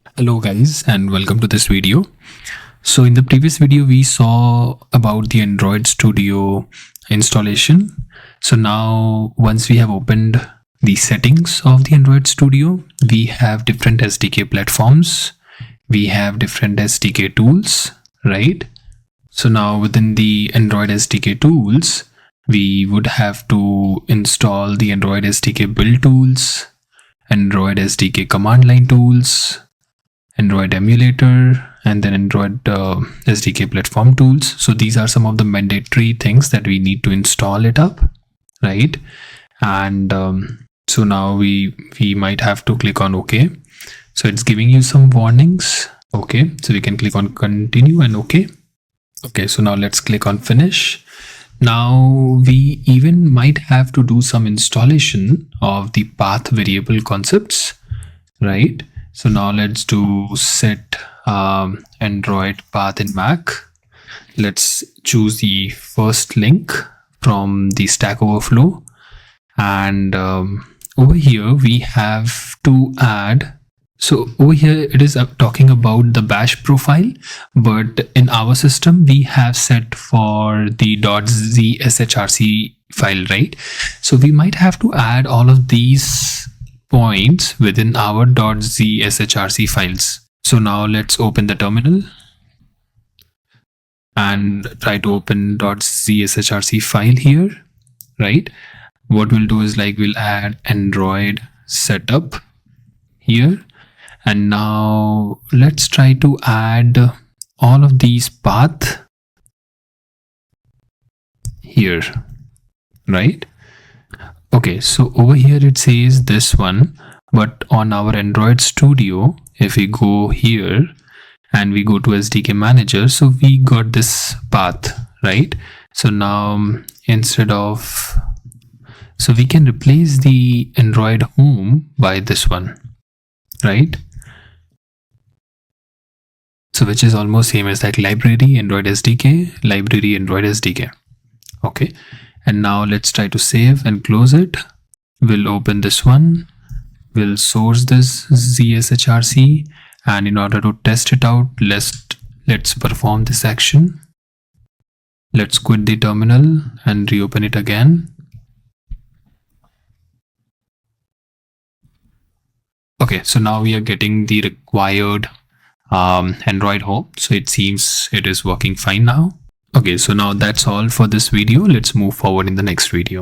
Hello guys and welcome to this video. So in the previous video we saw about the Android Studio installation. So now once we have opened the settings of the Android Studio, we have different SDK platforms. We have different SDK tools, right? So now within the Android SDK tools, we would have to install the Android SDK build tools, Android SDK command line tools, Android emulator, and then Android SDK platform tools. So these are some of the mandatory things that we need to install it up, right? And so now we might have to click on OK. So it's giving you some warnings. Okay, so we can click on continue and OK. Okay, so now let's click on finish. Now we even might have to do some installation of the path variable concepts, right? So now let's do set Android path in Mac. Let's choose the first link from the Stack Overflow. And over here we have to add. So over here it is talking about the bash profile, but in our system we have set for the .zshrc file, right? So we might have to add all of these points within our .zshrc files. So now let's open the terminal and try to open .zshrc file here, right? What we'll do is we'll add Android setup here. And now let's try to add all of these path here, right? Okay, so over here it says this one, but on our Android Studio, if we go here and we go to SDK manager, so we got this path, right? So now instead of, so we can replace the Android home by this one, right? So which is almost same as library Android SDK, library Android SDK. Okay, and now let's try to save and close it. We'll open this one. We'll source this ZSHRC, and in order to test it out, let's perform this action. Let's quit the terminal and reopen it again. Okay, so now we are getting the required Android home. So it seems it is working fine now. Okay, so now that's all for this video. Let's move forward in the next video.